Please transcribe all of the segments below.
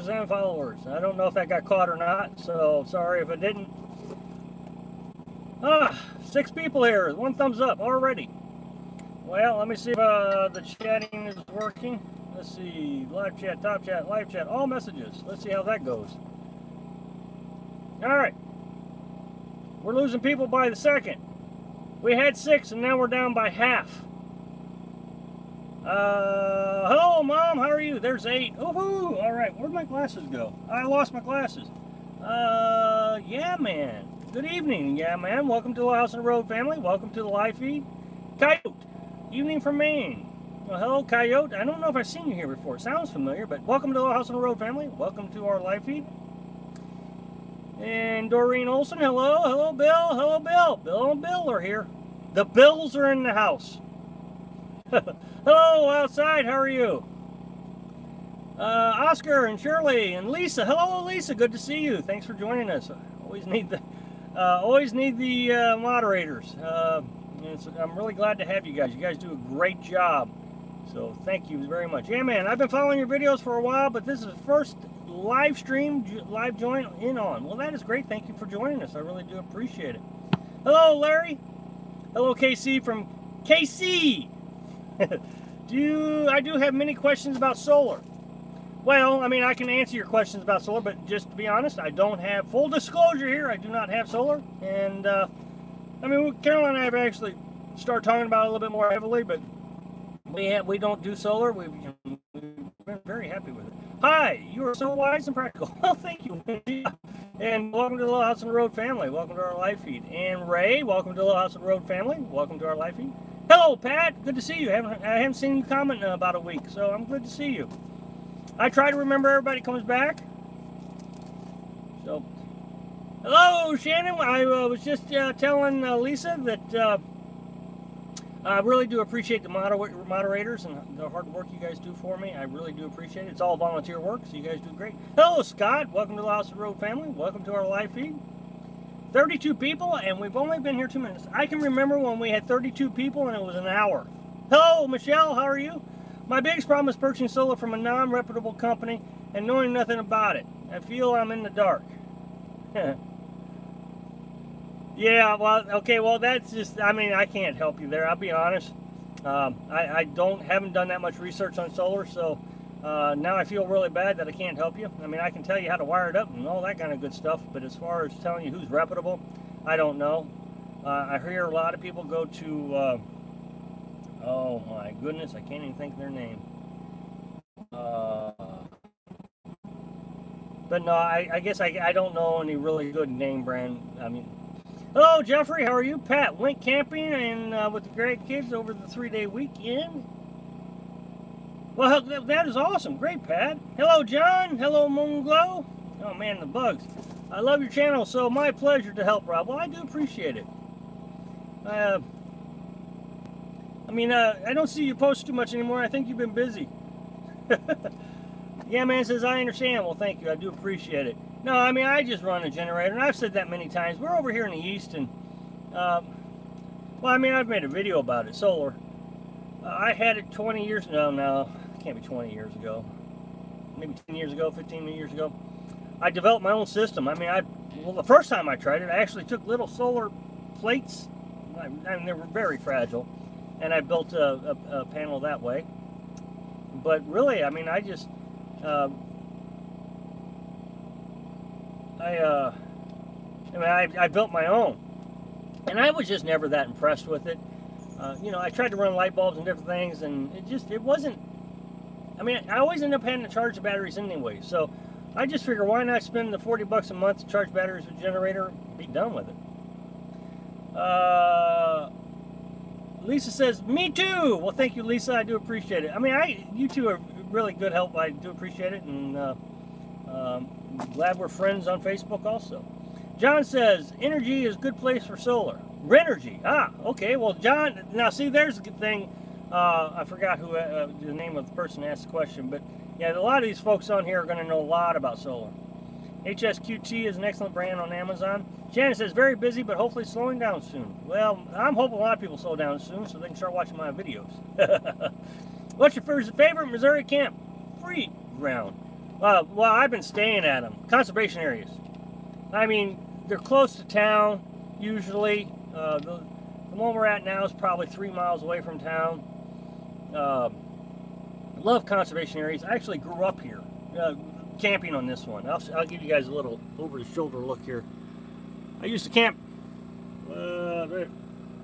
subscribers and followers. I don't know if that got caught or not, so sorry if it didn't. 6 people here. 1 thumbs up already. Well, let me see if the chatting is working. Let's see. Live chat, top chat, live chat, all messages. Let's see how that goes. All right. We're losing people by the second. We had 6 and now we're down by half. Hello, Mom. How are you? There's 8. Woohoo! All right. Where'd my glasses go? I lost my glasses. Yeah, man. Good evening, yeah, man. Welcome to the House on the Road family. Welcome to the live feed. Coyote, evening from Maine. Well, hello, Coyote. I don't know if I've seen you here before. It sounds familiar, but welcome to the House on the Road family. Welcome to our live feed. And Doreen Olson, hello. Hello, Bill. Hello, Bill. Bill and Bill are here. The Bills are in the house. Hello, outside. How are you? Oscar and Shirley and Lisa. Hello, Lisa. Good to see you. Thanks for joining us. Always need the moderators. I'm really glad to have you guys. You guys do a great job. So thank you very much. Yeah, man. I've been following your videos for a while, but this is the first live stream, live join in on. Well, that is great. Thank you for joining us. I really do appreciate it. Hello, Larry. Hello, KC from KC. I do have many questions about solar. Well, I mean, I can answer your questions about solar, but just to be honest, I don't have, full disclosure here, I do not have solar. And, I mean, Caroline and I have actually started talking about it a little bit more heavily, but we don't do solar. We've been very happy with it. Hi, you are so wise and practical. Well, thank you. And welcome to the Little House on the Road family. Welcome to our live feed. And Ray, welcome to the Little House on the Road family. Welcome to our live feed. Hello, Pat. Good to see you. I haven't seen you comment in about a week, so I'm good to see you. I try to remember everybody comes back. So, hello, Shannon. I was just telling Lisa that I really do appreciate the moderators and the hard work you guys do for me. I really do appreciate it. It's all volunteer work, so you guys do great. Hello, Scott. Welcome to the House of the Road family. Welcome to our live feed. 32 people, and we've only been here 2 minutes. I can remember when we had 32 people, and it was an hour. Hello, Michelle. How are you? My biggest problem is purchasing solar from a non-reputable company and knowing nothing about it. I feel I'm in the dark. Yeah, well, okay, well, that's just, I mean, I can't help you there, I'll be honest. I haven't done that much research on solar, so now I feel really bad that I can't help you. I mean, I can tell you how to wire it up and all that kind of good stuff, but as far as telling you who's reputable, I don't know. I hear a lot of people go to, oh my goodness, I can't even think of their name. But no, I guess I don't know any really good name brand. I mean, hello, Jeffrey. How are you? Pat went camping and with the great kids over the 3-day weekend. Well, that is awesome. Great, Pat. Hello, John. Hello, Moonglow. Oh man, the bugs. I love your channel, so my pleasure to help, Rob. Well, I do appreciate it. I mean, I don't see you post too much anymore. I think you've been busy. Yeah, man says, I understand. Well, thank you. I do appreciate it. No, I mean, I just run a generator, and I've said that many times. We're over here in the east, and, well, I mean, I've made a video about it, solar. I had it 20 years, no, it can't be 20 years ago. Maybe 10 years ago, 15 years ago. I developed my own system. I mean, well, the first time I tried it, I actually took little solar plates. I mean, they were very fragile, and I built a panel that way. But really, I mean, I just, I built my own, and I was just never that impressed with it. You know, I tried to run light bulbs and different things, and it wasn't, I mean, I always end up having to charge the batteries anyway, so I just figure why not spend the 40 bucks a month to charge batteries with a generator and be done with it. Lisa says, me too! Well, thank you, Lisa. I do appreciate it. I mean, you two are really good help. I do appreciate it, and glad we're friends on Facebook also. John says, energy is a good place for solar. Renergy. Ah, okay. Well, John, now see, there's a good thing. I forgot who the name of the person asked the question, but yeah, a lot of these folks on here are going to know a lot about solar. HSQT is an excellent brand on Amazon. Shannon says, very busy, but hopefully slowing down soon. Well, I'm hoping a lot of people slow down soon so they can start watching my videos. What's your favorite Missouri camp? Free ground. Well, I've been staying at them. Conservation areas. I mean, they're close to town, usually. The one we're at now is probably 3 miles away from town. Love conservation areas. I actually grew up here, camping on this one. I'll give you guys a little over-the-shoulder look here. I used to camp.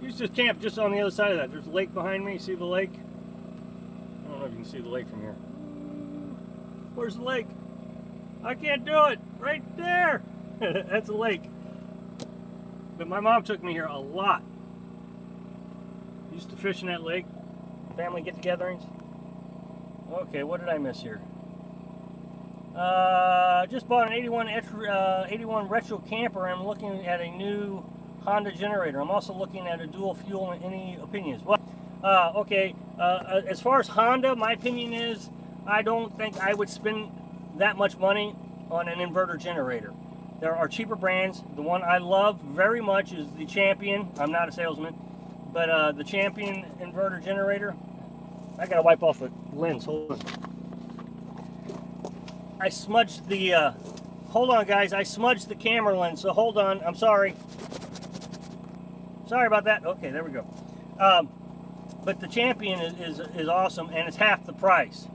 Used to camp just on the other side of that. There's a lake behind me. See the lake? I don't know if you can see the lake from here. Where's the lake? I can't do it. Right there. That's a lake. But my mom took me here a lot. Used to fish in that lake. Family get-togethers. Okay, what did I miss here? Just bought an 81 retro camper. I'm looking at a new Honda generator. I'm also looking at a dual fuel. Any opinions? Well, okay. As far as Honda, my opinion is I don't think I would spend that much money on an inverter generator. There are cheaper brands. The one I love very much is the Champion. I'm not a salesman, but the Champion inverter generator. I gotta wipe off the lens. Hold on. I smudged the. Hold on, guys. I smudged the camera lens. So hold on. I'm sorry. Sorry about that. Okay, there we go. But the Champion is awesome, and it's half the price.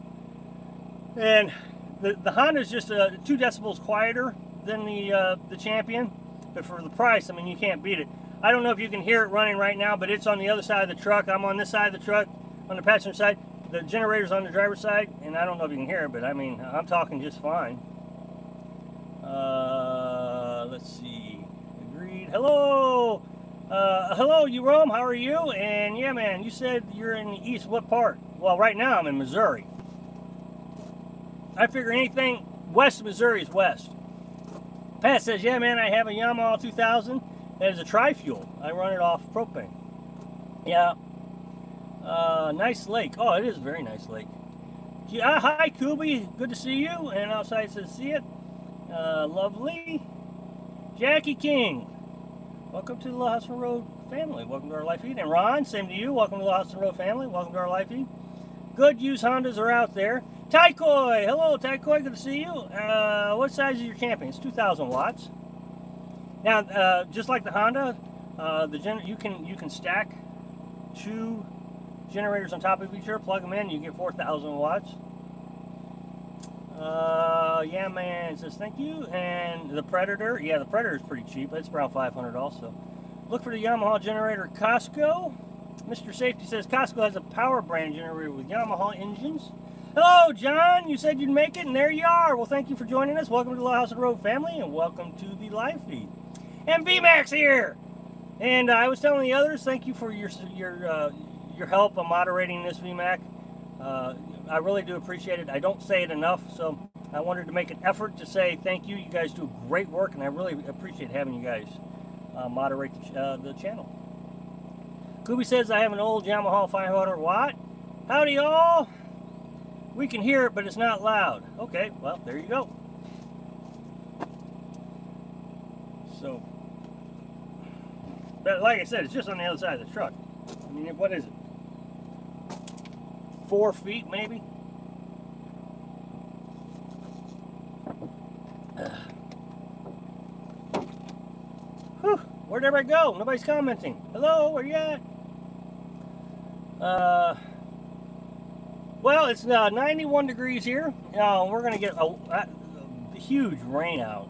And the Honda is just 2 decibels quieter than the Champion, but for the price, I mean, you can't beat it. I don't know if you can hear it running right now, but it's on the other side of the truck. I'm on this side of the truck, on the passenger side. The generator's on the driver's side, and I don't know if you can hear it, but I mean, I'm talking just fine. Let's see. Agreed. Hello. Hello, Jerome. How are you? And yeah, man, you said you're in the east. What part? Well, right now I'm in Missouri. I figure anything west of Missouri is west. Pat says, yeah, man, I have a Yamaha 2000 that is a tri-fuel. I run it off propane. Yeah. Nice lake. Oh, it is a very nice lake. Hi, Kubi. Good to see you. And outside says, see it. Lovely. Jackie King. Welcome to the Little House on the Road family. Welcome to our live feed. And Ron, same to you. Welcome to the Little House on the Road family. Welcome to our live feed. Good used Hondas are out there. Taikoi. Hello, Taikoi. Good to see you. What size is your Champion? It's 2,000 watts. Now, just like the Honda, you can stack 2 generators on top of each other, plug them in, you get 4,000 watts. Yeah, man says thank you. And the Predator, yeah, the Predator is pretty cheap. It's around 500 also. Look for the Yamaha generator Costco. Mr. Safety says Costco has a power brand generator with Yamaha engines. Hello, John. You said you'd make it, and there you are. Well, thank you for joining us. Welcome to the Little House on the Road family, and welcome to the live feed. And VMAX here. And I was telling the others, thank you for your help on moderating this VMAC. I really do appreciate it. I don't say it enough, so I wanted to make an effort to say thank you. You guys do great work, and I really appreciate having you guys moderate the channel. Kubi says I have an old Yamaha 500 watt. Howdy, y'all. We can hear it, but it's not loud. Okay, well, there you go. So, but like I said, it's just on the other side of the truck. I mean, what is it? 4 feet, maybe? Whew, where'd everybody go? Nobody's commenting. Hello, where you at? Well, it's 91 degrees here. We're going to get a huge rain out.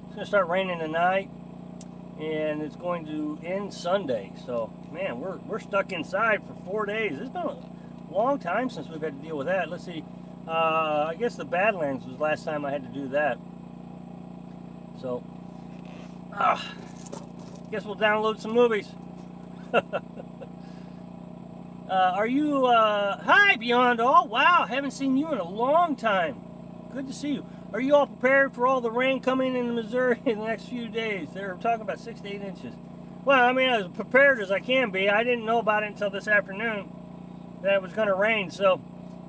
It's going to start raining tonight, and it's going to end Sunday. So, man, we're stuck inside for 4 days. It's been a long time since we've had to deal with that. Let's see. I guess the Badlands was the last time I had to do that. So, guess we'll download some movies. Are you, hi, Beyond All. Wow, haven't seen you in a long time. Good to see you. Are you all prepared for all the rain coming in Missouri in the next few days? They're talking about 6 to 8 inches. Well, I mean, as prepared as I can be. I didn't know about it until this afternoon that it was going to rain, so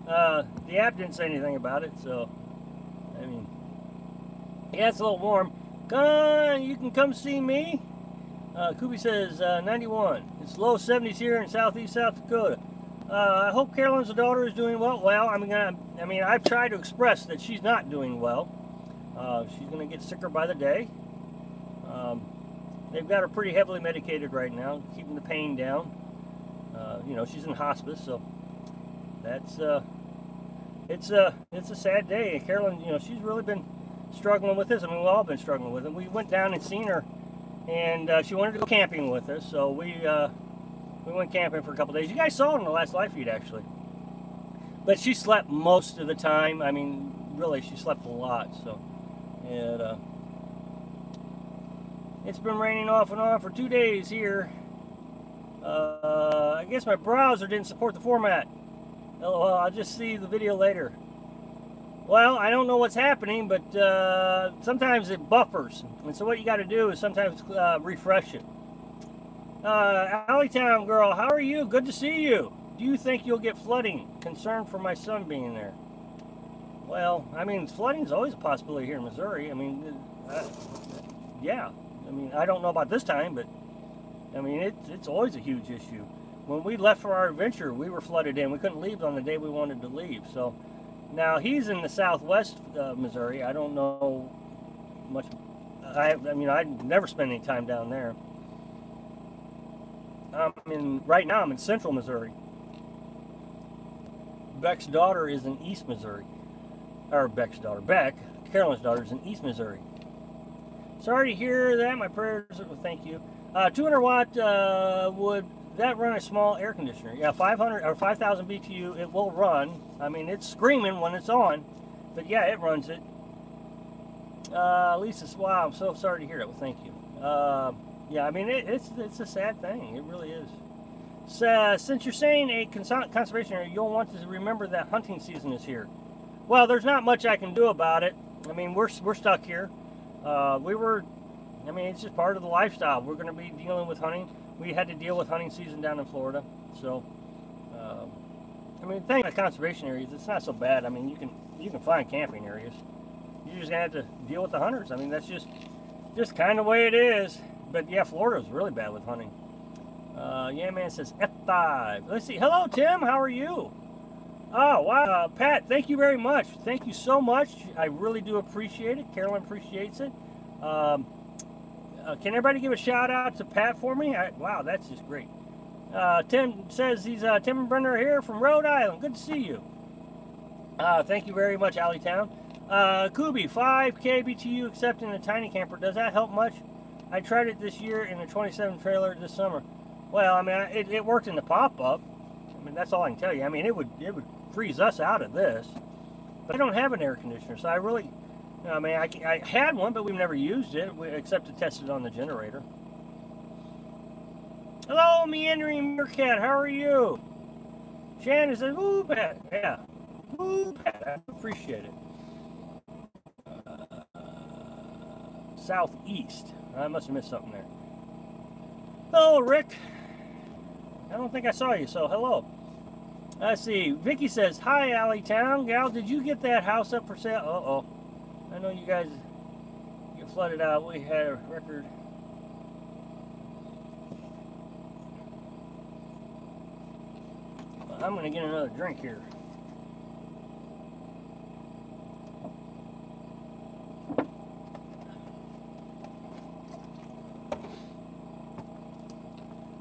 the app didn't say anything about it, so, I mean, yeah, it's a little warm. You can come see me. Kubi says 91. It's low 70s here in southeast South Dakota. I hope Carolyn's daughter is doing well. Well, I've tried to express that she's not doing well. She's going to get sicker by the day. They've got her pretty heavily medicated right now, keeping the pain down. You know, she's in hospice, so that's it's a sad day. Carolyn, you know, she's really been struggling with this. I mean, we've all been struggling with it. We went down and seen her, and she wanted to go camping with us, so we went camping for a couple days. You guys saw it in the last live feed, actually. But she slept most of the time. I mean, really, she slept a lot. So, it's been raining off and on for 2 days here. I guess my browser didn't support the format. LOL, I'll just see the video later. Well, I don't know what's happening, but sometimes it buffers. And so what you got to do is sometimes refresh it. Alleytown girl, how are you? Good to see you. Do you think you'll get flooding? Concerned for my son being there. Well, I mean, flooding is always a possibility here in Missouri. I mean, yeah. I mean, I don't know about this time, but I mean, it's always a huge issue. When we left for our adventure, we were flooded in. We couldn't leave on the day we wanted to leave. So now he's in the southwest Missouri. I don't know much. I mean, I'd never spend any time down there. Right now I'm in central Missouri. Beck's daughter is in East Missouri. Or Beck's daughter, Beck, Carolyn's daughter is in East Missouri. Sorry to hear that. My prayers, well, thank you. 200 watt, would that run a small air conditioner? Yeah, 500 or 5,000 BTU, it will run. I mean, it's screaming when it's on, but yeah, it runs it. Lisa, wow, I'm so sorry to hear that. Well, thank you. Yeah, I mean, it's a sad thing. It really is. So, since you're saying a conservation area, you'll want to remember that hunting season is here. Well, there's not much I can do about it. I mean, we're stuck here. I mean, it's just part of the lifestyle. We're going to be dealing with hunting. We had to deal with hunting season down in Florida. So, I mean, the thing about conservation areas, it's not so bad. I mean, you can find camping areas. You just have to deal with the hunters. I mean, that's just kind of the way it is. But yeah, Florida's really bad with hunting. Yeah, man says F5. Let's see. Hello, Tim. How are you? Oh, wow. Pat, thank you very much. Thank you so much. I really do appreciate it. Carolyn appreciates it. Can everybody give a shout out to Pat for me? Wow, that's just great. Tim says he's Tim and Brenda are here from Rhode Island. Good to see you. Thank you very much, Alleytown. Kubi, 5K BTU except in a tiny camper. Does that help much? I tried it this year in a 27 trailer this summer. Well, I mean, it worked in the pop-up. I mean, that's all I can tell you. I mean, it would freeze us out of this. But I don't have an air conditioner, so I really, I mean, I had one, but we've never used it except to test it on the generator. Hello, Meandering Meerkat. How are you? Shannon says, "Woo, Pat." Yeah, woo, Pat. I appreciate it. Southeast. I must have missed something there. Hello, Rick. I don't think I saw you, so hello. Let's see. Vicky says, "Hi, Alleytown gal. Did you get that house up for sale?" Uh-oh. I know you guys get flooded out. We had a record. I'm going to get another drink here.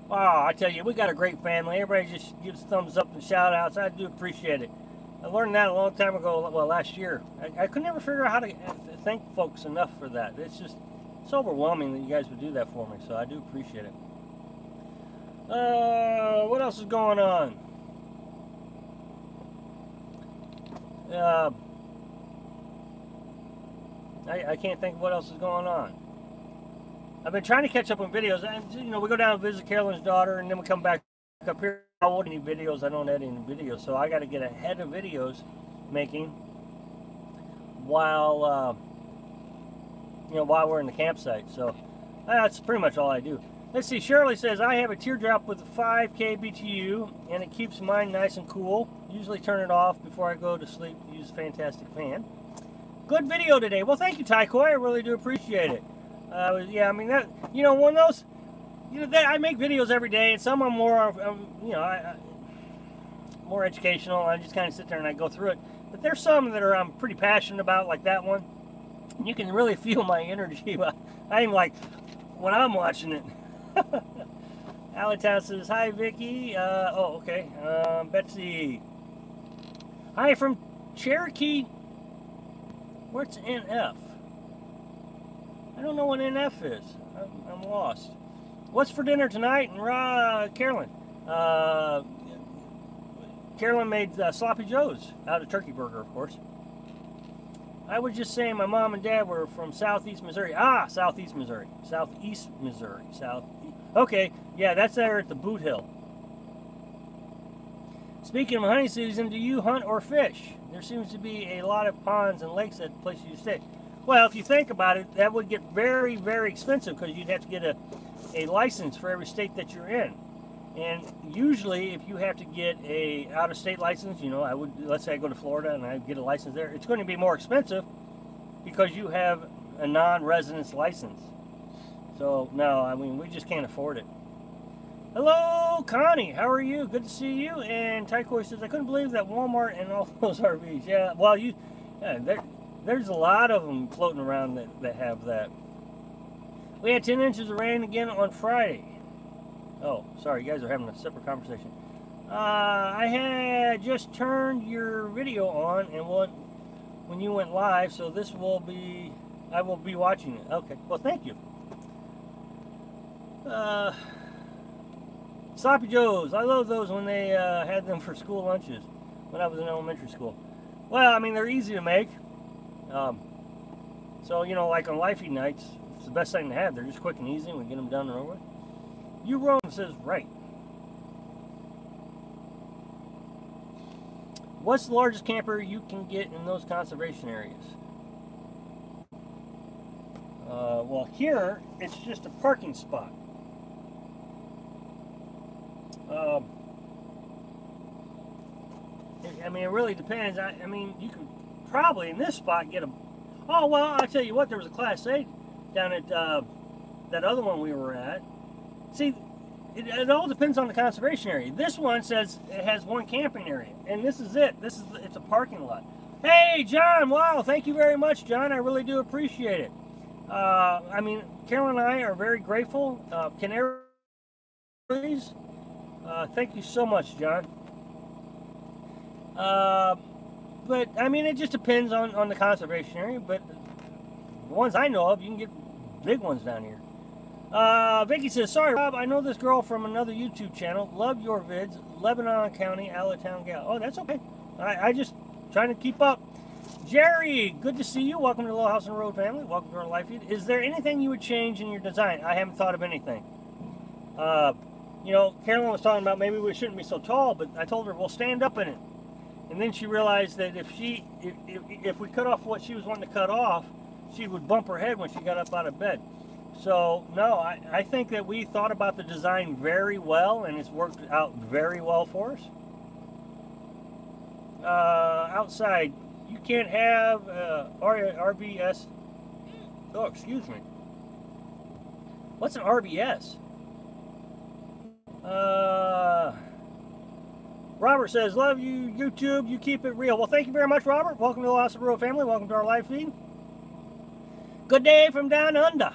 Wow, I tell you, we got a great family. Everybody just gives thumbs up and shout outs. I do appreciate it. I learned that a long time ago, well, last year. I could never figure out how to thank folks enough for that. It's overwhelming that you guys would do that for me, so I do appreciate it. What else is going on? I can't think of what else is going on. I've been trying to catch up on videos. And, you know, we go down and visit Carolyn's daughter, and then we come back up here. I don't edit any videos. I don't edit any videos, so I got to get ahead of videos making while you know, while we're in the campsite. So that's pretty much all I do. Let's see. Shirley says, "I have a teardrop with a 5K BTU, and it keeps mine nice and cool. Usually turn it off before I go to sleep. Use a fantastic fan." Good video today. Well, thank you, Taikoi. I really do appreciate it. Yeah, I mean, that, you know, one of those, you know, I make videos every day, and some are more, you know, more educational. I just kind of sit there and I go through it. But there's some that I'm pretty passionate about, like that one. And you can really feel my energy. I'm like, when I'm watching it. Allentown says, hi, Vicky. Oh, okay. Betsy. Hi from Cherokee. What's NF? I don't know what NF is. I'm lost. What's for dinner tonight? And Carolyn. Carolyn made Sloppy Joe's out of turkey burger, of course. I was just saying my mom and dad were from Southeast Missouri. Ah, Southeast Missouri. Southeast Missouri. Okay, yeah, that's there at the Boot Hill. Speaking of honey season, do you hunt or fish? There seems to be a lot of ponds and lakes at the places you stay. Well, if you think about it, that would get very, very expensive because you'd have to get a license for every state that you're in. And usually, if you have to get a out-of-state license, you know, let's say I go to Florida and I get a license there, it's going to be more expensive because you have a non-residence license. So, no, I mean, we just can't afford it. Hello, Connie. How are you? Good to see you. And Tycoy says, I couldn't believe that Walmart and all those RVs. Yeah, well, there's a lot of them floating around that have that. We had 10 inches of rain again on Friday. Oh, sorry, you guys are having a separate conversation. I had just turned your video on and when you went live, so this will be, I will be watching it. Okay, well, thank you. Sloppy Joe's, I love those when they had them for school lunches when I was in elementary school. Well, I mean, they're easy to make. So, you know, like on Life Eat nights, it's the best thing to have. They're just quick and easy and we get them done and over. You Rome says, right. What's the largest camper you can get in those conservation areas? Well, here, it's just a parking spot. I mean, it really depends. I mean, you can probably, in this spot, get a... Oh, well, I'll tell you what, there was a Class A down at that other one we were at. See, it all depends on the conservation area. This one says it has one camping area, and this is it. It's a parking lot. Hey, John, wow, thank you very much, John. I really do appreciate it. I mean, Carolyn and I are very grateful. Canaries, thank you so much, John. But, I mean, it just depends on the conservation area, but the ones I know of, you can get big ones down here. Vicky says, sorry, Rob, I know this girl from another YouTube channel. Love your vids. Lebanon County, Allentown gal. Oh, that's okay. I just trying to keep up. Jerry, good to see you. Welcome to the Little House on the Road family. Welcome to our life feed. Is there anything you would change in your design? I haven't thought of anything. You know, Carolyn was talking about maybe we shouldn't be so tall, but I told her we'll stand up in it. And then she realized that if we cut off what she was wanting to cut off, she would bump her head when she got up out of bed. So, no, I think that we thought about the design very well, and it's worked out very well for us. Outside, you can't have RVS. Oh, excuse me. What's an RVS? Robert says, love you, YouTube. You keep it real. Well, thank you very much, Robert. Welcome to the Lost of Rural family. Welcome to our live feed. Good day from down under.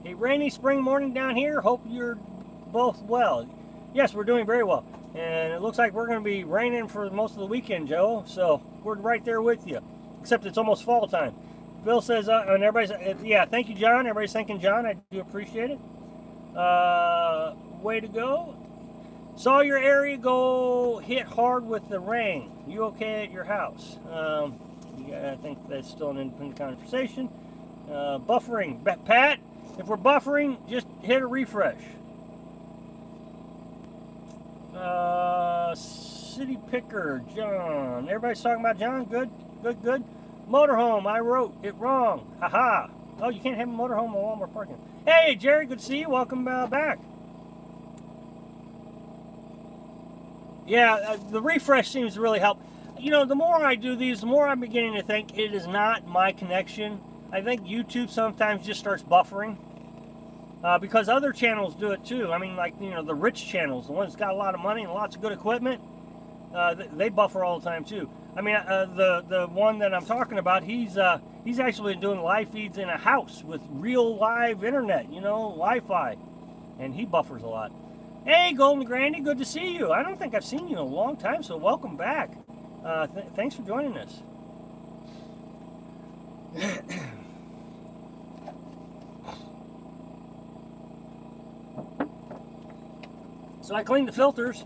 A rainy spring morning down here. Hope you're both well. Yes, we're doing very well. And it looks like we're going to be raining for most of the weekend, Joe. So we're right there with you. Except it's almost fall time. Bill says, and everybody's, yeah, thank you, John. Everybody's thanking John. I do appreciate it. Way to go. Saw your area go hit hard with the rain. You okay at your house? Yeah, I think that's still an independent conversation. Buffering. Pat, if we're buffering, just hit a refresh. City Picker, John. Everybody's talking about John? Good, good, good. Motorhome, I wrote it wrong. Haha. Oh, you can't have a motorhome while we're parking. Hey, Jerry, good to see you. Welcome back. Yeah, the refresh seems to really help. You know, the more I do these, the more I'm beginning to think it is not my connection. I think YouTube sometimes just starts buffering. Because other channels do it too. I mean, like, you know, the rich channels, the ones that got a lot of money and lots of good equipment. they buffer all the time too. I mean, the one that I'm talking about, he's actually doing live feeds in a house with real live internet, you know, Wi-Fi, and he buffers a lot. Hey, Golden Grandy, good to see you. I don't think I've seen you in a long time, so welcome back. Thanks for joining us. So I cleaned the filters.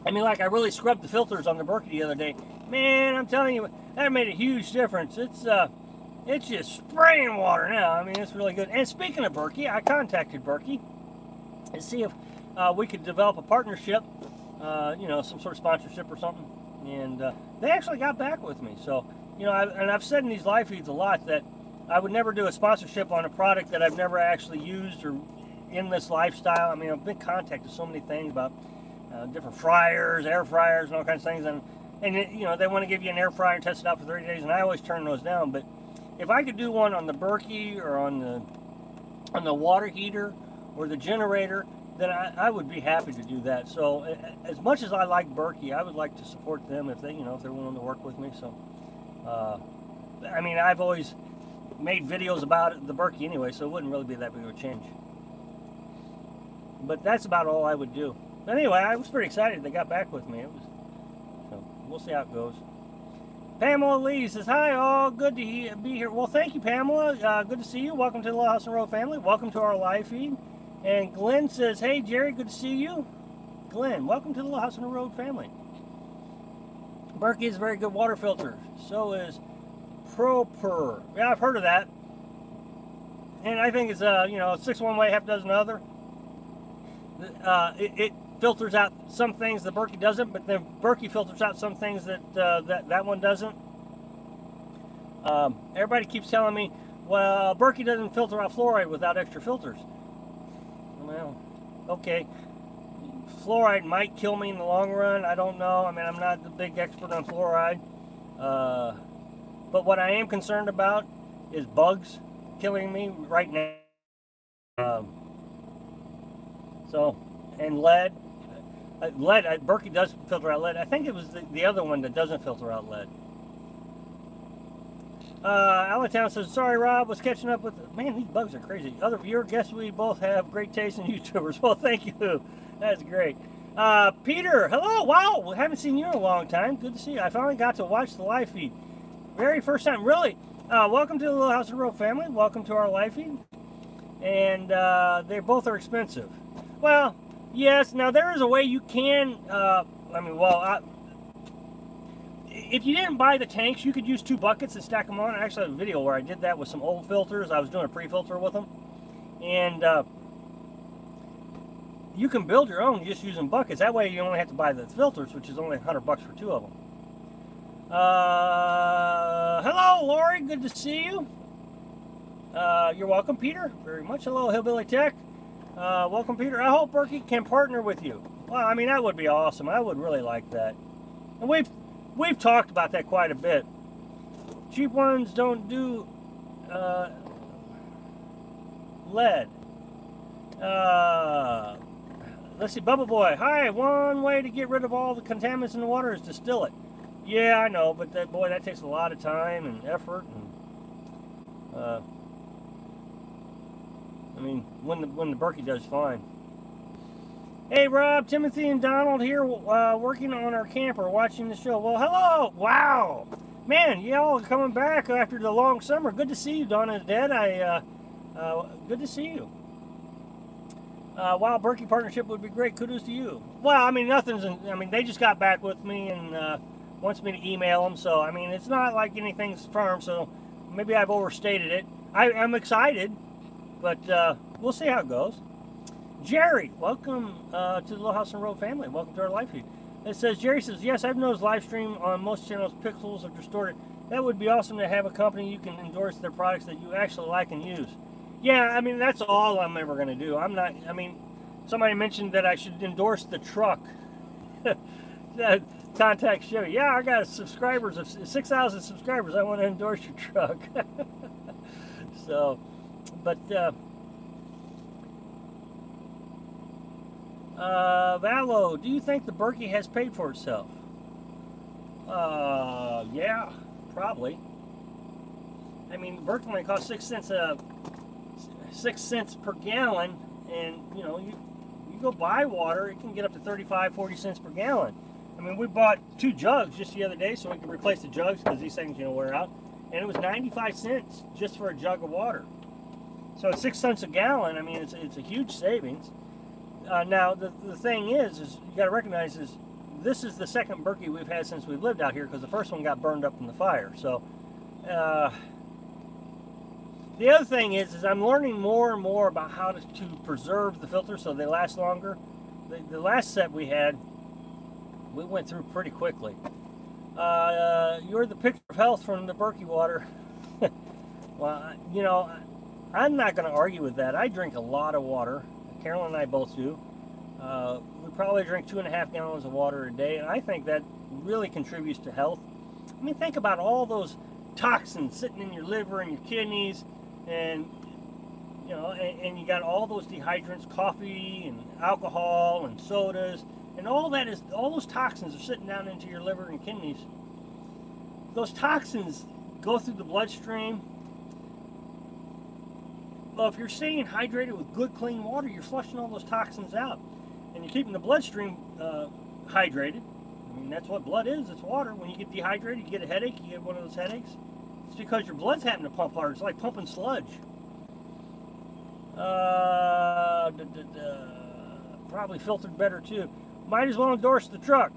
I mean, like, I really scrubbed the filters on the Berkey the other day. Man, I'm telling you, that made a huge difference. It's just spraying water now. I mean, it's really good. And speaking of Berkey, I contacted Berkey to see if we could develop a partnership, you know, some sort of sponsorship or something. And they actually got back with me. So, you know, I've said in these live feeds a lot that I would never do a sponsorship on a product that I've never actually used or in this lifestyle. I mean, I've been contacted so many things about different fryers, air fryers, and all kinds of things. And you know, they want to give you an air fryer and test it out for 30 days, and I always turn those down. But if I could do one on the Berkey or on the water heater or the generator, then I would be happy to do that. So as much as I like Berkey, I would like to support them if they, you know, if they're willing to work with me. So I mean, I've always made videos about it, the Berkey anyway, so it wouldn't really be that big of a change. But that's about all I would do. But anyway, I was pretty excited they got back with me. So we'll see how it goes. Pamela Lee says, hi all, good to be here. Well, thank you, Pamela. Good to see you. Welcome to the Little House on the Road family. Welcome to our live feed. And Glenn says, hey, Jerry, good to see you. Glenn, welcome to the Little House on the Road family. Berkey is a very good water filter. So is Proper. Yeah, I've heard of that. And I think it's, you know, 6 one way, half dozen other. It filters out some things that Berkey doesn't, but then Berkey filters out some things that that one doesn't. Everybody keeps telling me, well, Berkey doesn't filter out fluoride without extra filters. Well, okay. Fluoride might kill me in the long run. I don't know. I mean, I'm not the big expert on fluoride. But what I am concerned about is bugs killing me right now. So, and lead. Berkey does filter out lead. I think it was the other one that doesn't filter out lead. Allentown says, sorry, Rob, was catching up with... Man, these bugs are crazy. Other viewer, guess we both have great taste in YouTubers. Well, thank you. That's great. Peter, hello. Wow, we haven't seen you in a long time. Good to see you. I finally got to watch the live feed. Very first time, really. Welcome to the Little House on the Road family. Welcome to our live feed. And they both are expensive. Well, yes. Now, there is a way you can... I mean, well... if you didn't buy the tanks, you could use 2 buckets and stack them on. I actually have a video where I did that with some old filters. I was doing a pre-filter with them. And you can build your own just using buckets. That way you only have to buy the filters, which is only $100 for 2 of them. Hello, Lori. Good to see you. You're welcome, Peter. Very much. Hello, Hillbilly Tech. Welcome, Peter. I hope Berkey can partner with you. Well, I mean, that would be awesome. I would really like that. And we've talked about that quite a bit. Cheap ones don't do lead. Let's see, Bubble Boy. Hi, one way to get rid of all the contaminants in the water is to distill it. Yeah, I know, but that takes a lot of time and effort. And I mean, when the Berkey does fine. Hey, Rob, Timothy, and Donald here, working on our camper, watching the show. Well, hello! Wow! Man, y'all are coming back after the long summer. Good to see you, Donna and Dad. Good to see you. Wow, Berkey partnership would be great. Kudos to you. Well, I mean, I mean, they just got back with me and wants me to email them. So, I mean, it's not like anything's firm. So, maybe I've overstated it. I'm excited, but we'll see how it goes. Jerry, welcome to the Little House on the Road family. Welcome to our live feed. It says, Jerry says, yes, I've noticed live stream on most channels, pixels are distorted. That would be awesome to have a company you can endorse their products that you actually like and use. Yeah, I mean, that's all I'm ever going to do. I'm not, I mean, somebody mentioned that I should endorse the truck. Contact Chevy. Yeah, I got subscribers of 6,000 subscribers. I want to endorse your truck. So, but, Valo, do you think the Berkey has paid for itself? Yeah, probably. I mean, Berkey only costs 6 cents per gallon, and you know, you go buy water, it can get up to 35, 40 cents per gallon. I mean, we bought 2 jugs just the other day so we could replace the jugs because these things, you know, wear out, and it was 95 cents just for a jug of water. So at 6 cents a gallon, I mean, it's a huge savings. Now, the thing is you got to recognize is this is the second Berkey we've had since we've lived out here because the first one got burned up in the fire. So, the other thing is I'm learning more and more about how to preserve the filters so they last longer. The last set we had, we went through pretty quickly. You're the picture of health from the Berkey water. Well, you know, I'm not going to argue with that. I drink a lot of water. Carolyn and I both do. We probably drink 2.5 gallons of water a day, and I think that really contributes to health. I mean, think about all those toxins sitting in your liver and your kidneys, and you know, and you got all those dehydrants, coffee and alcohol and sodas, and all those toxins are sitting down into your liver and kidneys. Those toxins go through the bloodstream. Well, if you're staying hydrated with good, clean water, you're flushing all those toxins out, and you're keeping the bloodstream hydrated. I mean, that's what blood is. It's water. When you get dehydrated, you get a headache. You get one of those headaches. It's because your blood's having to pump hard. It's like pumping sludge. Probably filtered better too. Might as well endorse the truck.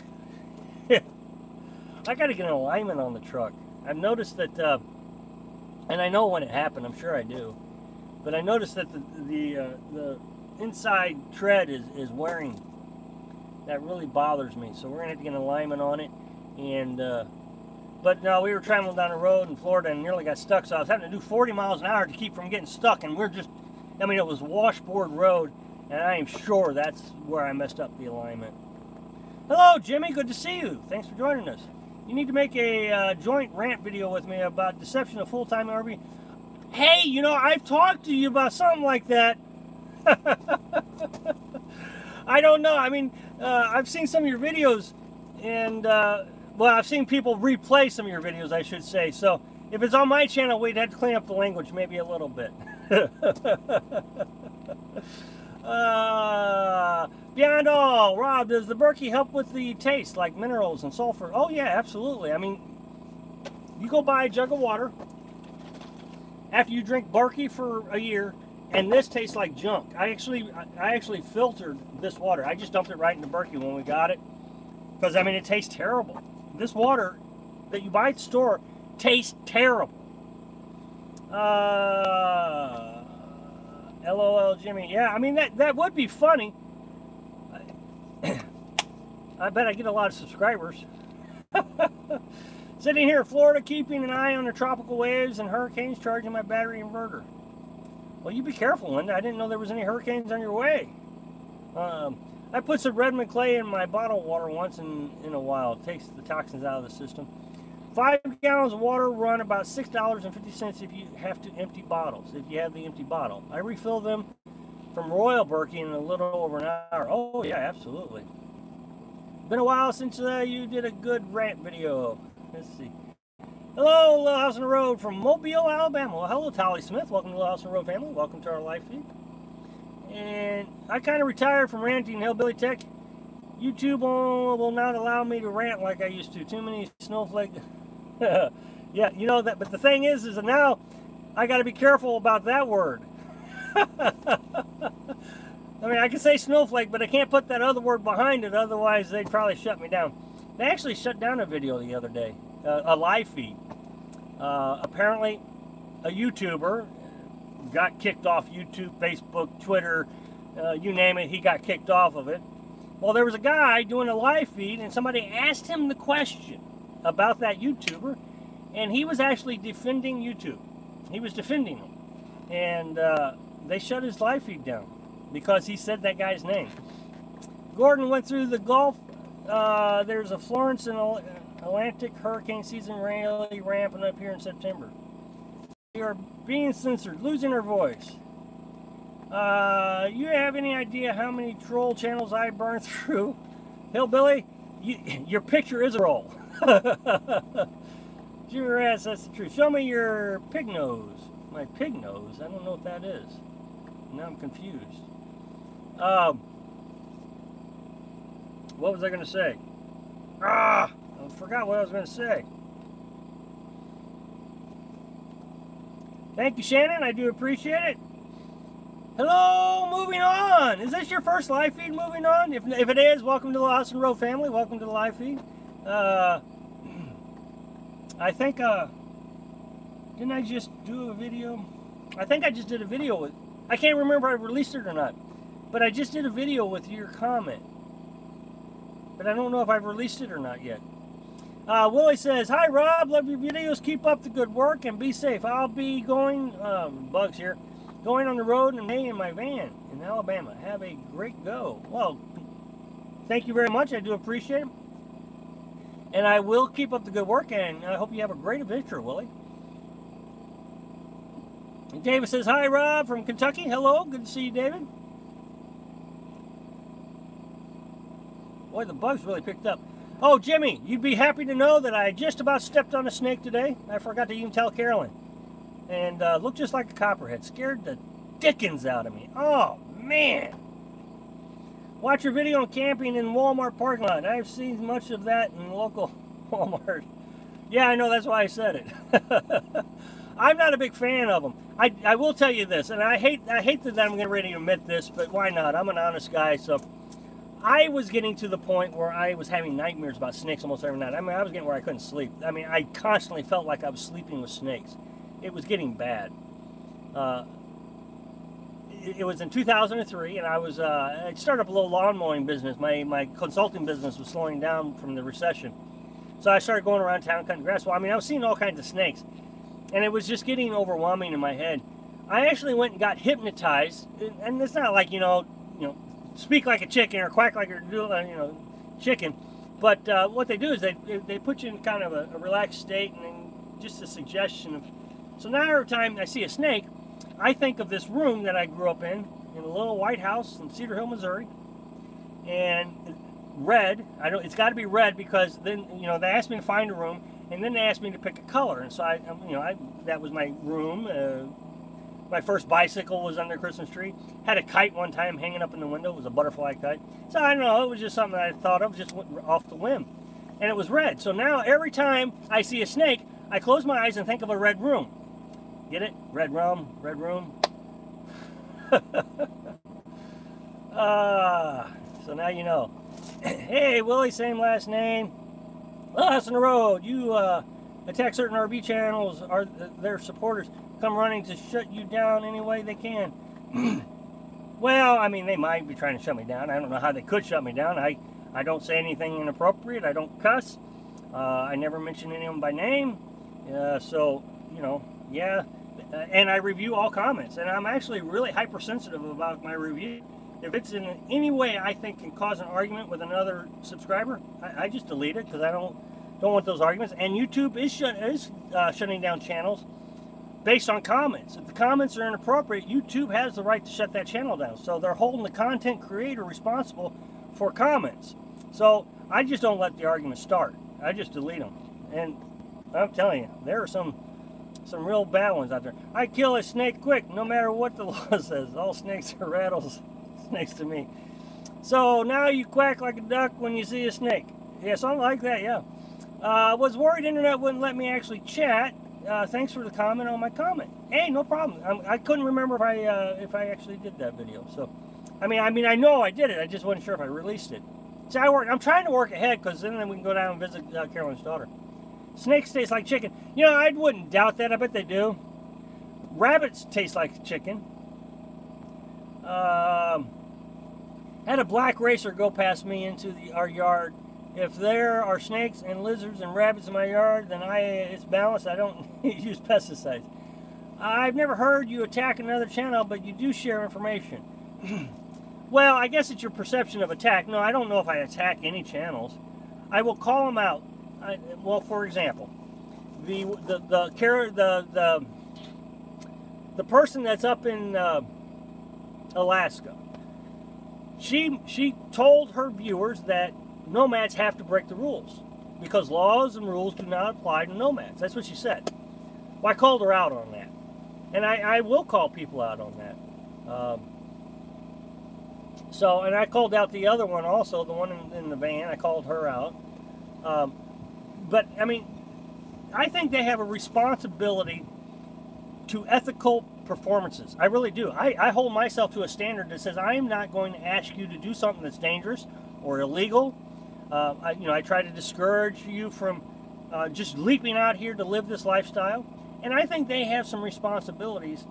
I got to get an alignment on the truck. I've noticed that, and I know when it happened. I'm sure I do. But I noticed that the inside tread is wearing. That really bothers me. So we're gonna have to get an alignment on it. And but no, we were traveling down the road in Florida and nearly got stuck. So I was having to do 40 miles an hour to keep from getting stuck. And we're just, I mean, it was washboard road, and I am sure that's where I messed up the alignment. Hello, Jimmy. Good to see you. Thanks for joining us. You need to make a joint rant video with me about deception of full-time RV. Hey, you know, I've talked to you about something like that. I don't know. I mean, I've seen some of your videos, and, well, I've seen people replay some of your videos, I should say. So, if it's on my channel, we'd have to clean up the language maybe a little bit. Beyond all, Rob, does the Berkey help with the taste, like minerals and sulfur? Oh, yeah, absolutely. I mean, you go buy a jug of water after you drink Berkey for a year, and this tastes like junk. I actually filtered this water. I just dumped it right into Berkey when we got it, because I mean it tastes terrible. This water that you buy at the store tastes terrible. LOL, Jimmy. Yeah, I mean that would be funny. I bet I get a lot of subscribers. Sitting here in Florida, keeping an eye on the tropical waves and hurricanes, charging my battery inverter. Well, you be careful, Linda. I didn't know there was any hurricanes on your way. I put some Redmond clay in my bottled water once in a while. It takes the toxins out of the system. 5 gallons of water run about $6.50 if you have to empty bottles, if you have the empty bottle. I refill them from Royal Berkey in a little over an hour. Oh, yeah, absolutely. Been a while since you did a good rant video. Let's see. Hello, Little House on the Road from Mobile, Alabama. Well, hello, Tolly Smith. Welcome to Little House on the Road family. Welcome to our live feed. And I kind of retired from ranting Hillbilly Tech. YouTube will not allow me to rant like I used to. Too many snowflake. Yeah, you know that. But the thing is that now I got to be careful about that word. I mean, I can say snowflake, but I can't put that other word behind it. Otherwise, they'd probably shut me down. They actually shut down a video the other day, a live feed. Apparently, a YouTuber got kicked off YouTube, Facebook, Twitter, you name it, he got kicked off of it. Well, there was a guy doing a live feed, and somebody asked him the question about that YouTuber, and he was actually defending YouTube. He was defending them. And they shut his live feed down because he said that guy's name. Gordon went through the Gulf. There's a Florence and Atlantic hurricane season really ramping up here in September. We are being censored, losing our voice. You have any idea how many troll channels I burned through? Hillbilly, your picture is a troll. Jimmy Rats, that's the truth. Show me your pig nose. My pig nose? I don't know what that is. Now I'm confused. What was I going to say? I forgot what I was going to say. Thank you, Shannon. I do appreciate it. Hello, moving on. Is this your first live feed, moving on? If it is, welcome to the Lawson Road family. Welcome to the live feed. I think, didn't I just do a video? I think I just did a video with, I can't remember if I released it or not, but I just did a video with your comment. But I don't know if I've released it or not yet. Willie says, hi Rob, love your videos, keep up the good work and be safe. I'll be going, Bugs here, going on the road in May in my van in Alabama. Have a great go. Well, thank you very much, I do appreciate it. And I will keep up the good work, and I hope you have a great adventure, Willie. And David says, hi Rob from Kentucky. Hello, good to see you, David. Boy, the bugs really picked up. Oh, Jimmy, you'd be happy to know that I just about stepped on a snake today. I forgot to even tell Carolyn. And looked just like a copperhead. Scared the dickens out of me. Oh, man. Watch your video on camping in Walmart parking lot. I've seen much of that in local Walmart. Yeah, I know, that's why I said it. I'm not a big fan of them. I will tell you this, and I hate that I'm getting ready to admit this, but why not? I'm an honest guy, so I was getting to the point where I was having nightmares about snakes almost every night. I mean, I was getting where I couldn't sleep. I mean, I constantly felt like I was sleeping with snakes. It was getting bad. It was in 2003, and I started up a little lawn mowing business. My consulting business was slowing down from the recession. So I started going around town cutting grass. Well, I mean, I was seeing all kinds of snakes, and it was just getting overwhelming in my head. I actually went and got hypnotized, and it's not like, you know, speak like a chicken or quack like a chicken, but what they do is they put you in kind of a relaxed state, and then just a suggestion of. So now every time I see a snake, I think of this room that I grew up in a little white house in Cedar Hill, Missouri, and red. It's got to be red because then they asked me to find a room, and then they asked me to pick a color, and so that was my room. My first bicycle was under Christmas tree. Had a kite one time hanging up in the window. It was a butterfly kite. So I don't know. It was just something that I thought of, just off the whim, and it was red. So now every time I see a snake, I close my eyes and think of a red room. Get it? Red room, red room. So now you know. Hey, Willie, same last name. Last in the road. You attack certain RV channels, are their supporters come running to shut you down any way they can. Well, I mean, they might be trying to shut me down. I don't know how they could shut me down. I don't say anything inappropriate. I don't cuss. I never mention anyone by name. So, yeah. And I review all comments. And I'm actually really hypersensitive about my review. If it's in any way I think can cause an argument with another subscriber, I just delete it because I don't want those arguments. And YouTube is shutting down channels based on comments. If the comments are inappropriate, YouTube has the right to shut that channel down. So they're holding the content creator responsible for comments. So I just don't let the argument start. I just delete them. And I'm telling you, there are some real bad ones out there. I kill a snake quick, no matter what the law says. All snakes are rattlesnakes to me. So now you quack like a duck when you see a snake. Yeah, something like that, yeah. Was worried internet wouldn't let me actually chat. Thanks for the comment on my comment. Hey, no problem. I couldn't remember if I actually did that video. So, I mean, I know I did it. I just wasn't sure if I released it. See, I'm trying to work ahead because then we can go down and visit Carolyn's daughter. Snakes taste like chicken. I wouldn't doubt that. I bet they do. Rabbits taste like chicken. Had a black racer go past me into our yard. If there are snakes and lizards and rabbits in my yard, then it's balanced. I don't use pesticides. I've never heard you attack another channel, but you do share information. Well, I guess it's your perception of attack. No, I don't know if I attack any channels. I will call them out. Well, for example, the person that's up in Alaska, she told her viewers that nomads have to break the rules. because laws and rules do not apply to nomads. That's what she said. Well, I called her out on that. And I will call people out on that. And I called out the other one also, the one in the van. I called her out. But, I mean, I think they have a responsibility to ethical performances. I really do. I hold myself to a standard that says I am not going to ask you to do something that's dangerous or illegal. I try to discourage you from just leaping out here to live this lifestyle. And I think they have some responsibilities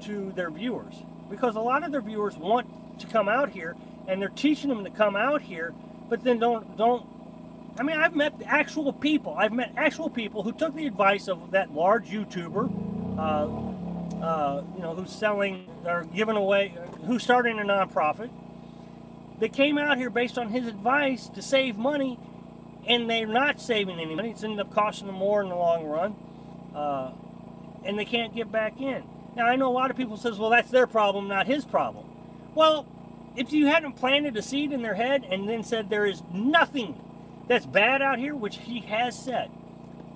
to their viewers, because a lot of their viewers want to come out here, and they're teaching them to come out here, but then don't. I mean, I've met actual people. I've met actual people who took the advice of that large YouTuber, who's selling or giving away, who's starting a nonprofit. They came out here based on his advice to save money, and they're not saving any money. It's ended up costing them more in the long run, and they can't get back in. Now, I know a lot of people says, well, that's their problem, not his problem. Well, if you hadn't planted a seed in their head and then said there is nothing that's bad out here, which he has said.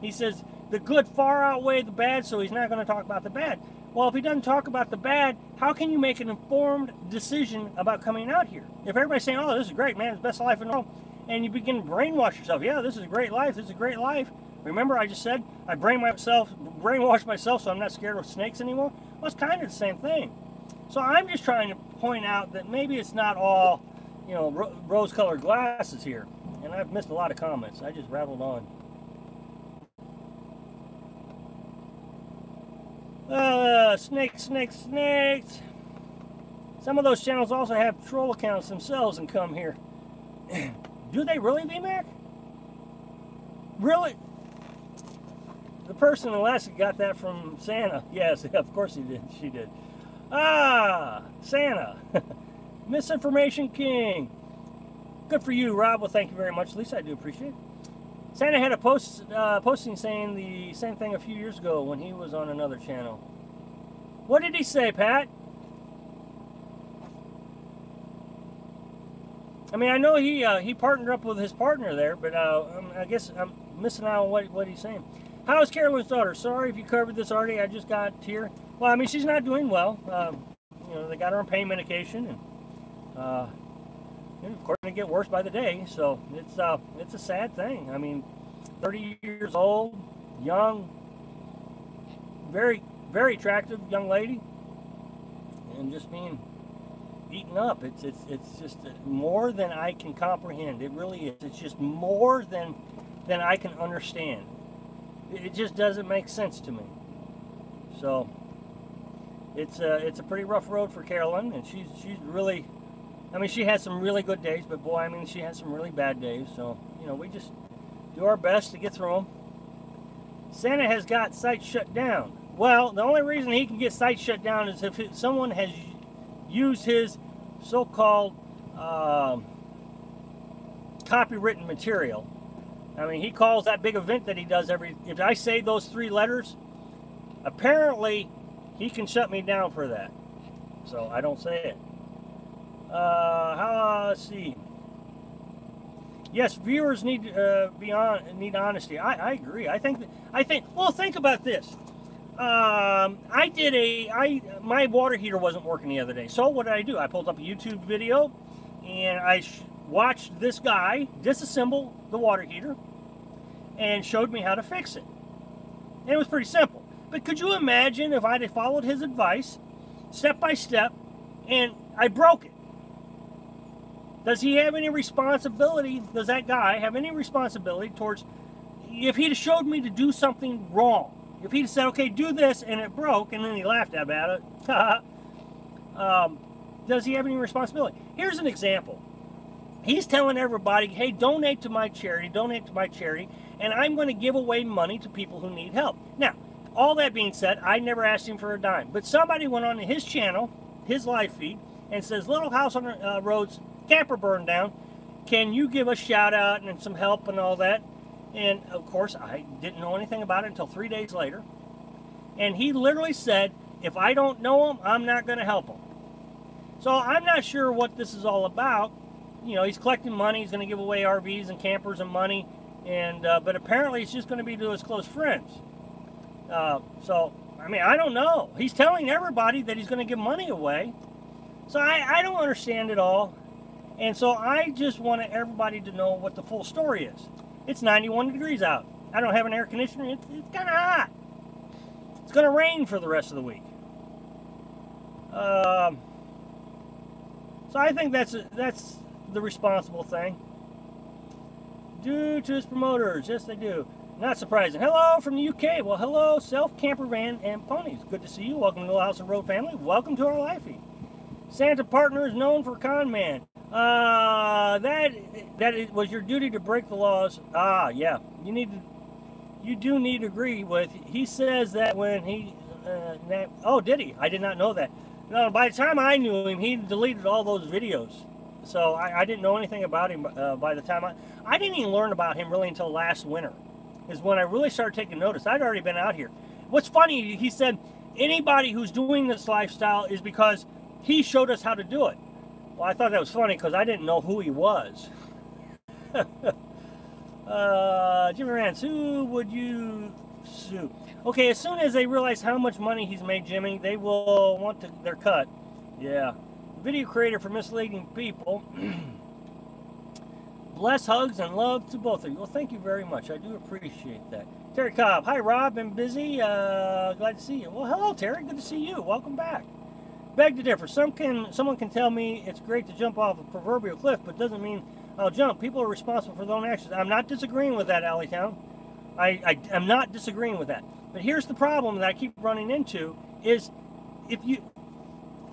He says the good far outweigh the bad, so he's not going to talk about the bad. Well, if he doesn't talk about the bad, how can you make an informed decision about coming out here? If everybody's saying, oh, this is great, man, it's the best life in the world, and you begin to brainwash yourself, yeah, this is a great life, this is a great life. Remember I just said I brainwash myself so I'm not scared of snakes anymore? Well, it's kind of the same thing. So I'm just trying to point out that maybe it's not all, rose-colored glasses here. And I've missed a lot of comments. I just rattled on. Snakes. Some of those channels also have troll accounts themselves and come here. Do they really, VMAC? Really? The person in Alaska got that from Santa. Yes, of course he did. She did. Santa. Misinformation King. Good for you, Rob. Well, thank you very much. At least I do appreciate it. Santa had a posting saying the same thing a few years ago when he was on another channel. What did he say, Pat? I mean, I know he partnered up with his partner there, but I guess I'm missing out on what he's saying. How is Carolyn's daughter? Sorry if you covered this already. I just got here. Well, I mean, she's not doing well. They got her on pain medication, and of course, they get worse by the day. So it's a sad thing. I mean, 30 years old, young, very, very attractive young lady, and just being eaten up. It's just more than I can comprehend. It really is. It's just more than I can understand. It just doesn't make sense to me. So it's a pretty rough road for Carolyn, and she's really, I mean, she has some really good days, but boy, I mean, she has some really bad days. So we just do our best to get through them. Santa has got sites shut down. Well, the only reason he can get sites shut down is if someone has used his so-called copywritten material. I mean, he calls that big event that he does if I say those 3 letters, apparently he can shut me down for that. So I don't say it. Let's see. Yes, viewers need need honesty. I agree. Well, think about this. My water heater wasn't working the other day. So what did I do? I pulled up a YouTube video and I watched this guy disassemble the water heater and showed me how to fix it. And it was pretty simple. But could you imagine if I'd have followed his advice step by step and I broke it? Does he have any responsibility? Does that guy have any responsibility towards if he'd have showed me to do something wrong? If he'd said, okay, do this, and it broke, and then he laughed about it, does he have any responsibility? Here's an example. He's telling everybody, hey, donate to my charity, and I'm going to give away money to people who need help. Now, all that being said, I never asked him for a dime, but somebody went on to his channel, his live feed, and says, Little House on the Road's camper burned down. Can you give a shout out and some help and all that? And, of course, I didn't know anything about it until 3 days later. And he literally said, if I don't know him, I'm not going to help him. So I'm not sure what this is all about. He's collecting money. He's going to give away RVs and campers and money. and but apparently it's just going to be to his close friends. So, I mean, I don't know. He's telling everybody that he's going to give money away. So I don't understand it all. And so I just want everybody to know what the full story is. It's 91 degrees out. I don't have an air conditioner. It's kind of hot. It's going to rain for the rest of the week. So I think that's the responsible thing. Due to his promoters. Yes, they do. Not surprising. Hello from the UK. Well, hello, Self Camper Van and Ponies. Good to see you. Welcome to the House and Road family. Welcome to our lifey. Santa Partner is known for con man. That it was your duty to break the laws. Yeah. You do need to agree with. He says that when he. Oh, did he? I did not know that. No, by the time I knew him, he deleted all those videos. So I didn't know anything about him by the time I didn't even learn about him really until last winter. Is when I really started taking notice. I'd already been out here. What's funny, he said, anybody who's doing this lifestyle is because he showed us how to do it. Well, I thought that was funny because I didn't know who he was. Jimmy Rance, who would you sue? Okay, as soon as they realize how much money he's made, Jimmy, they will want their cut. Yeah. Video creator for misleading people. Bless, hugs, and love to both of you. Well, thank you very much. I do appreciate that. Terry Cobb. Hi, Rob. Been busy. Glad to see you. Well, hello, Terry. Good to see you. Welcome back. Beg to differ. Someone can tell me it's great to jump off a proverbial cliff, but doesn't mean I'll jump. People are responsible for their own actions. I'm not disagreeing with that, Alleytown. I'm not disagreeing with that. But here's the problem that I keep running into is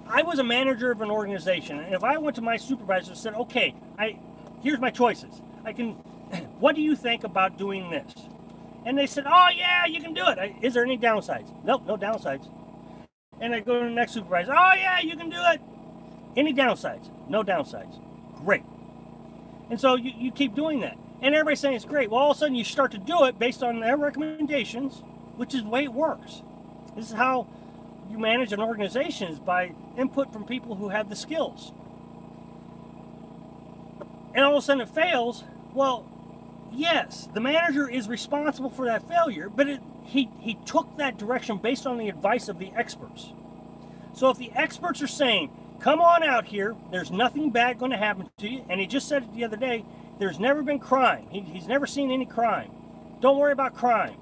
I was a manager of an organization, and if I went to my supervisor and said, okay, here's my choices. What do you think about doing this? And they said, oh yeah, you can do it. Is there any downsides? Nope, no downsides. And I go to the next supervisor, oh yeah, you can do it. Any downsides? No downsides. Great. And so you keep doing that. And everybody's saying it's great. Well, all of a sudden you start to do it based on their recommendations, which is the way it works. This is how you manage an organization, is by input from people who have the skills. And all of a sudden it fails. Well, yes, the manager is responsible for that failure, but he took that direction based on the advice of the experts. So if the experts are saying, come on out here, there's nothing bad going to happen to you, and he just said it the other day, there's never been crime. He's never seen any crime. Don't worry about crime.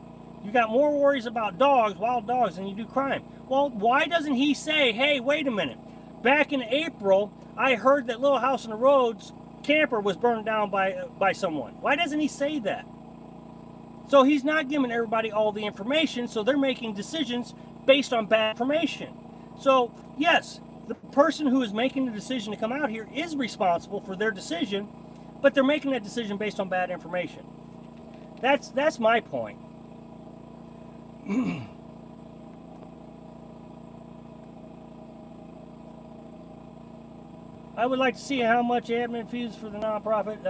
You got more worries about dogs, wild dogs, than you do crime. Well, why doesn't he say, hey, wait a minute. Back in April, I heard that Little House on the Road's camper was burned down by someone. Why doesn't he say that? So he's not giving everybody all the information, so they're making decisions based on bad information. So, yes, the person who is making the decision to come out here is responsible for their decision, but they're making that decision based on bad information. That's my point. I would like to see how much admin fees for the nonprofit.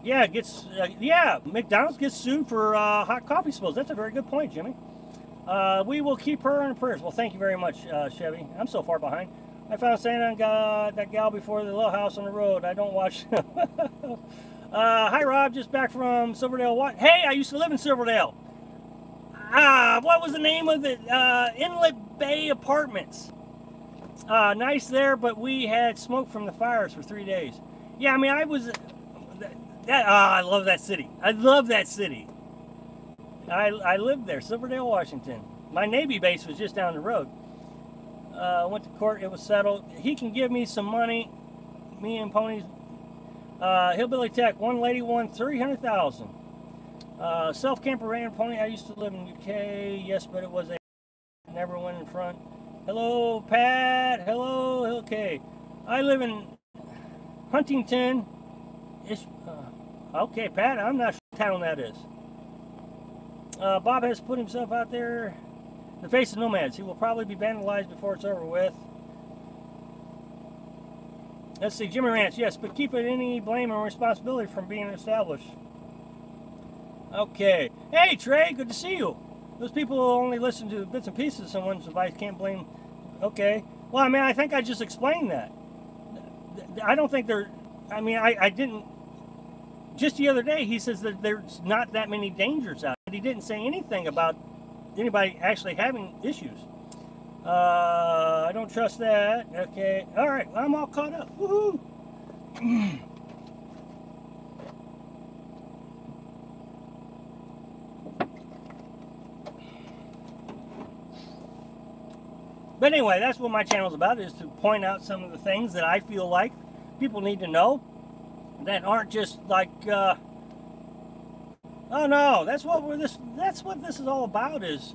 Yeah, McDonald's gets sued for hot coffee spills. That's a very good point, Jimmy. We will keep her in prayers. Well, thank you very much, Chevy. I'm so far behind. I found Santa and that gal before the Little House on the Road. I don't watch. Hi, Rob. Just back from Silverdale. What? Hey, I used to live in Silverdale. What was the name of it? Inlet Bay Apartments. Nice there, but we had smoke from the fires for 3 days. Yeah, I mean, I was... I love that city. I love that city. I lived there, Silverdale, Washington. My Navy base was just down the road. Went to court. It was settled. He can give me some money. Me and Ponies. Hillbilly Tech. One lady won $300,000. Self camper ran Pony. I used to live in UK. Yes, but it was a never went in front. Hello, Pat. Hello, okay. I live in Huntington. Okay, Pat. I'm not sure what town that is. Bob has put himself out there. The face of nomads. He will probably be vandalized before it's over with. Let's see, Jimmy Ranch, yes, but keep it any blame or responsibility from being established. Okay. Hey, Trey, good to see you. Those people who only listen to bits and pieces of someone's advice can't blame. Okay. Well, I mean, I think I just explained that. I don't think they're... I mean, I didn't just the other day, he says that there's not that many dangers out. But he didn't say anything about anybody actually having issues. I don't trust that. Okay. All right. I'm all caught up. Woohoo! But anyway, that's what my channel is about, is to point out some of the things that I feel like people need to know that aren't just like, oh no, that's what this is all about, is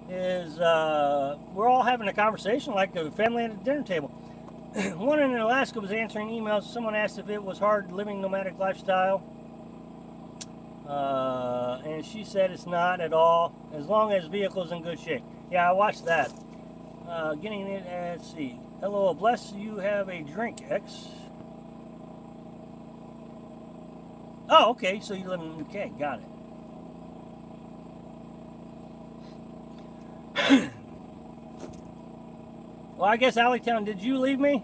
we're all having a conversation like a family at a dinner table. One in Alaska was answering emails. Someone asked if it was hard living nomadic lifestyle. And she said it's not at all, as long as vehicle's in good shape. Yeah, I watched that. Getting it, let's see. Hello, bless you have a drink, X. Oh, okay, so you live in the UK, got it. Well, I guess Alleytown, did you leave me?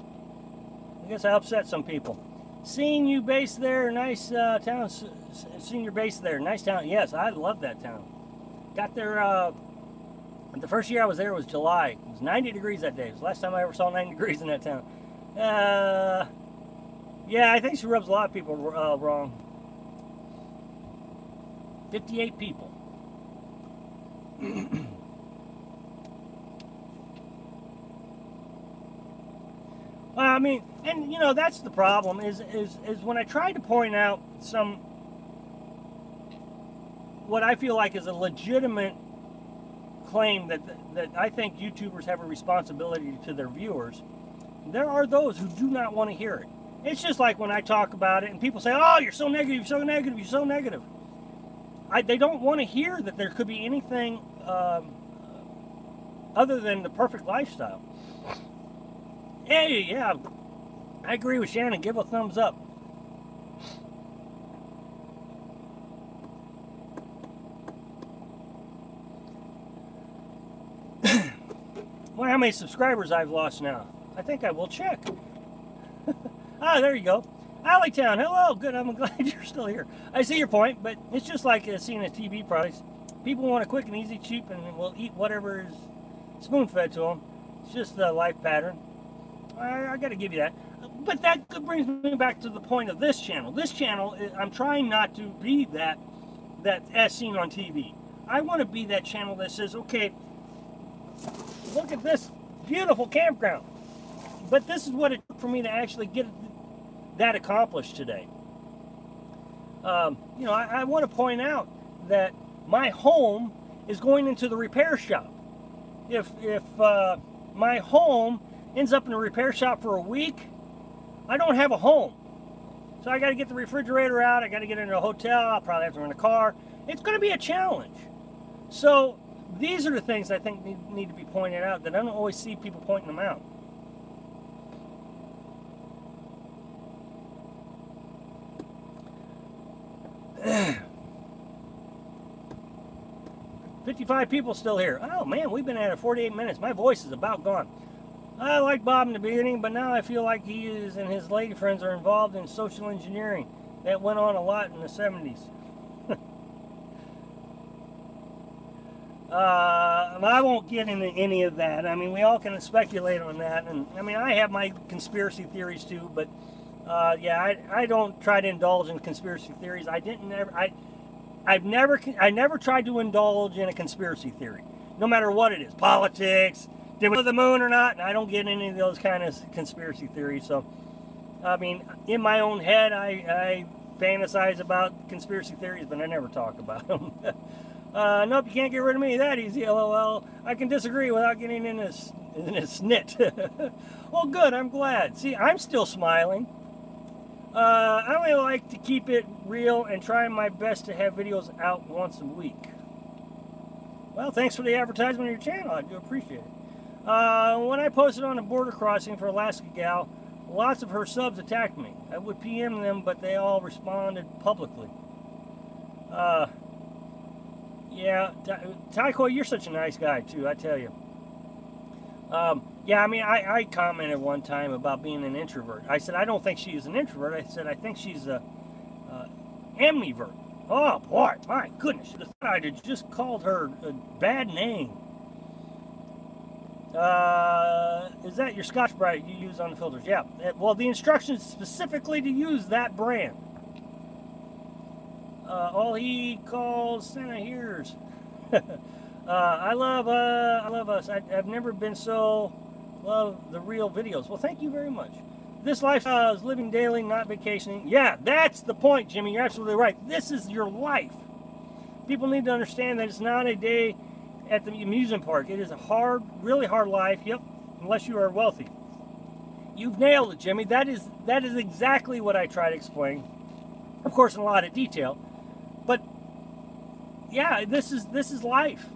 I guess I upset some people. Seeing you based there, nice town. Seeing your base there, nice town. Yes, I love that town. Got there, the first year I was there was July. It was 90 degrees that day. It was the last time I ever saw 90 degrees in that town. Yeah, I think she rubs a lot of people wrong. 58 people. I mean, and you know, that's the problem, is when I try to point out some, what I feel like is a legitimate claim that I think YouTubers have a responsibility to their viewers, there are those who do not want to hear it. It's just like when I talk about it and people say, oh, you're so negative, you're so negative, you're so negative. They don't want to hear that there could be anything other than the perfect lifestyle. Hey, yeah, I agree with Shannon. Give a thumbs up. Well, how many subscribers I've lost now? I think I will check. Ah, there you go. Alleytown, hello. Good, I'm glad you're still here. I see your point, but it's just like seeing a TV price. People want it quick and easy, cheap, and will eat whatever is spoon-fed to them. It's just the life pattern. I got to give you that. But that brings me back to the point of this channel. This channel, I'm trying not to be that as seen on TV. I want to be that channel that says, okay, look at this beautiful campground. But this is what it took for me to actually get that accomplished today. You know, I want to point out that my home is going into the repair shop. If my home ends up in a repair shop for a week, I don't have a home. So I got to get the refrigerator out. I got to get into a hotel. I'll probably have to rent a car. It's going to be a challenge. So these are the things I think need to be pointed out that I don't always see people pointing them out. $55 people still here. Oh man, we've been at it 48 minutes. My voice is about gone. I liked Bob in the beginning, but now I feel like he is and his lady friends are involved in social engineering. That went on a lot in the 70s. I won't get into any of that. I mean, we all can speculate on that. And I mean, I have my conspiracy theories too, but yeah, I don't try to indulge in conspiracy theories. I never tried to indulge in a conspiracy theory, no matter what it is. Politics, did we go to the moon or not? And I don't get any of those kind of conspiracy theories. So, I mean, in my own head, I fantasize about conspiracy theories, but I never talk about them. Nope, you can't get rid of me that easy, LOL. I can disagree without getting in this snit. Well, good, I'm glad. See, I'm still smiling. I only like to keep it real and try my best to have videos out once a week. Well, thanks for the advertisement on your channel. I do appreciate it. When I posted on a border crossing for Alaska Gal, lots of her subs attacked me. I would PM them, but they all responded publicly. Yeah, Tycho, you're such a nice guy, too, I tell you. Yeah, I mean, I commented one time about being an introvert. I said, I don't think she is an introvert. I said, I think she's Amnivert. Oh boy, my goodness, should have thought I'd have just called her a bad name. Is that your Scotch-Brite you use on the filters? Yeah. Well, the instructions specifically to use that brand. All he calls Santa hears. I love us. I've never been so love the real videos. Well, thank you very much. This lifestyle is living daily, not vacationing. Yeah, that's the point, Jimmy. You're absolutely right. This is your life. People need to understand that it's not a day at the amusement park. It is a hard, really hard life. Yep, unless you are wealthy. You've nailed it, Jimmy. That is exactly what I try to explain. Of course, in a lot of detail. But yeah, this is life.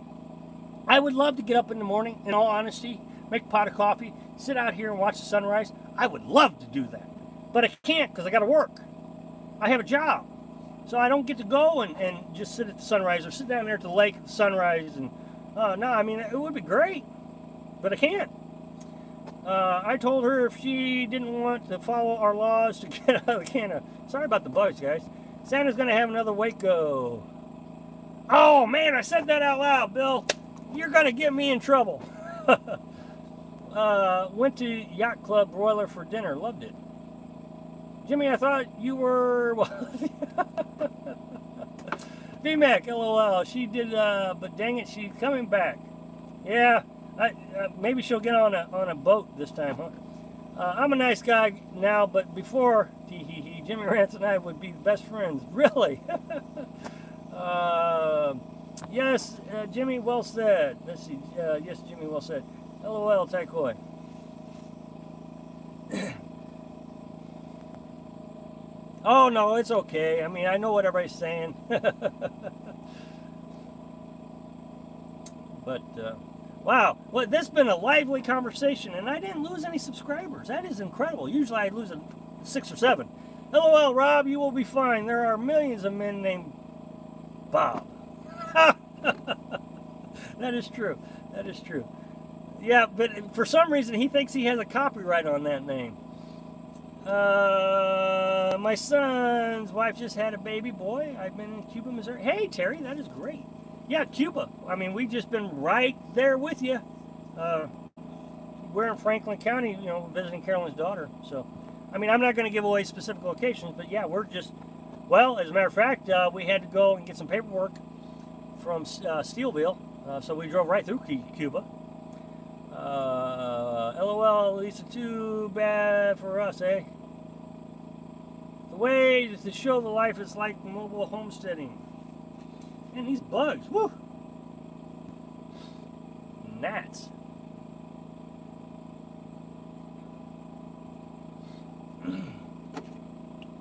I would love to get up in the morning, in all honesty, make a pot of coffee, sit out here and watch the sunrise. I would love to do that. But I can't because I got to work. I have a job. So I don't get to go and just sit at the sunrise or sit down there at the lake at the sunrise. And no, I mean, it would be great. But I can't. I told her if she didn't want to follow our laws to get out of the can. Sorry about the bugs, guys. Santa's going to have another Waco. Oh, man, I said that out loud, Bill. You're going to get me in trouble. Went to Yacht Club Broiler for dinner. Loved it. Jimmy, I thought you were... VMAC, LOL. She did, but dang it, she's coming back. Yeah, maybe she'll get on a boat this time, huh? I'm a nice guy now, but before, Jimmy Rance and I would be best friends. Really? Yes, Jimmy, well said. Let's see. Yes, Jimmy, well said. LOL, Taikoi. Oh, no, it's okay. I mean, I know what everybody's saying. But, wow. Well, this has been a lively conversation, and I didn't lose any subscribers. That is incredible. Usually I lose 6 or 7. LOL, Rob, you will be fine. There are millions of men named Bob. That is true. That is true. Yeah, but for some reason he thinks he has a copyright on that name. My son's wife just had a baby boy. I've been in Cuba, Missouri. Hey, Terry, that is great. Yeah, Cuba. I mean, we've just been right there with you. We're in Franklin County, you know, visiting Carolyn's daughter. So, I mean, I'm not going to give away specific locations, but yeah, we're just, well, as a matter of fact, we had to go and get some paperwork from Steelville. So we drove right through Cuba. LOL, Lisa, too bad for us, eh? The way to show the life is like mobile homesteading. And these bugs, woo! Gnats.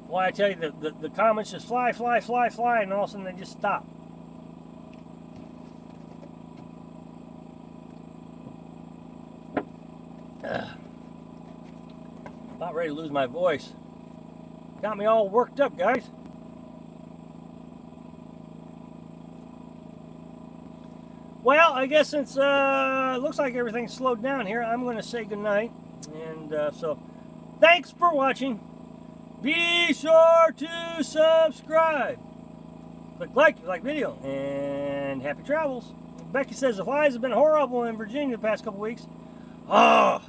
Well, I tell you, the comments just fly, fly, fly, fly, and all of a sudden they just stop. About ready to lose my voice. Got me all worked up, guys. Well, I guess since it looks like everything's slowed down here, I'm going to say goodnight. And so, thanks for watching. Be sure to subscribe. Click like if you like video. And happy travels. Becky says the flies have been horrible in Virginia the past couple weeks. Oh,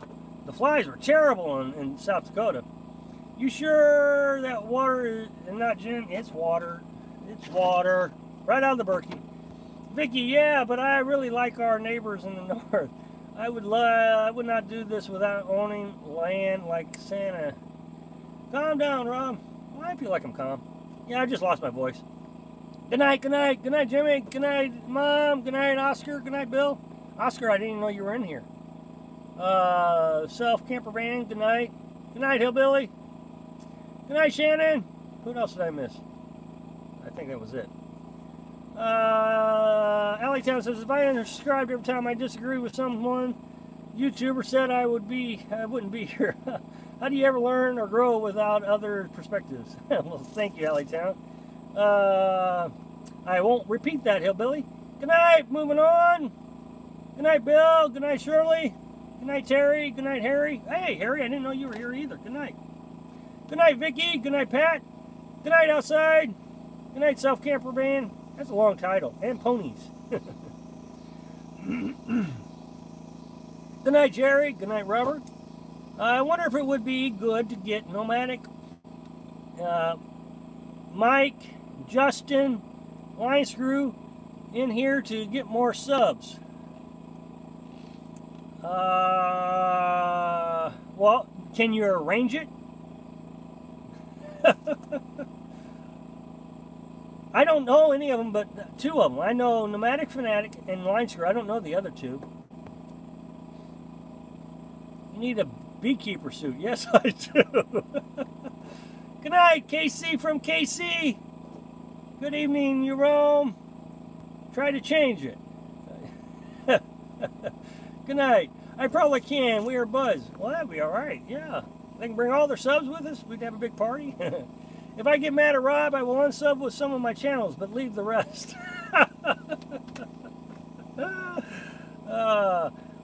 the flies were terrible in South Dakota. You sure that water is not gin? It's water. It's water. Right out of the Berkey. Vicky, yeah, but I really like our neighbors in the north. I would not do this without owning land like Santa. Calm down, Rob. Well, I feel like I'm calm. Yeah, I just lost my voice. Good night, good night, good night, Jimmy. Good night, Mom. Good night, Oscar. Good night, Bill. Oscar, I didn't even know you were in here. Self Camper Van. Good night. Good night, Hillbilly. Good night, Shannon. Who else did I miss? I think that was it. Alleytown says, if I unsubscribed every time I disagree with someone, YouTuber said I wouldn't be here. How do you ever learn or grow without other perspectives? Well, thank you, Alleytown. I won't repeat that, Hillbilly. Good night, moving on. Good night, Bill. Good night, Shirley. Good night, Terry. Good night, Harry. Hey, Harry, I didn't know you were here either. Good night. Good night, Vicky. Good night, Pat. Good night, outside. Good night, Self Camper Band. That's a long title. And ponies. Good night, Jerry. Good night, Robert. I wonder if it would be good to get Nomadic, Mike, Justin, Line Screw in here to get more subs. Well, can you arrange it? I don't know any of them, but two of them. I know Nomadic Fanatic and Line Screw. I don't know the other two. You need a beekeeper suit. Yes, I do. Good night, KC from KC. Good evening, Jerome. Try to change it. Good night. I probably can. We are Buzz. Well, that'd be all right. Yeah. They can bring all their subs with us. We'd have a big party. If I get mad at Rob, I will unsub with some of my channels, but leave the rest.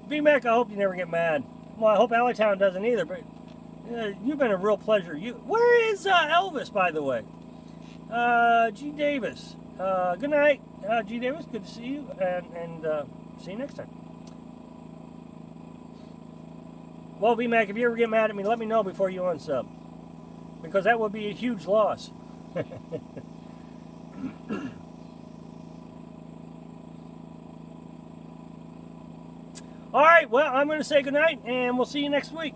VMAC, I hope you never get mad. Well, I hope Alleytown doesn't either, but you've been a real pleasure. Where is Elvis, by the way? G. Davis. Good night, G. Davis. Good to see you, and see you next time. Well, VMAC, if you ever get mad at me, let me know before you unsub, because that would be a huge loss. All right, well, I'm going to say goodnight, and we'll see you next week.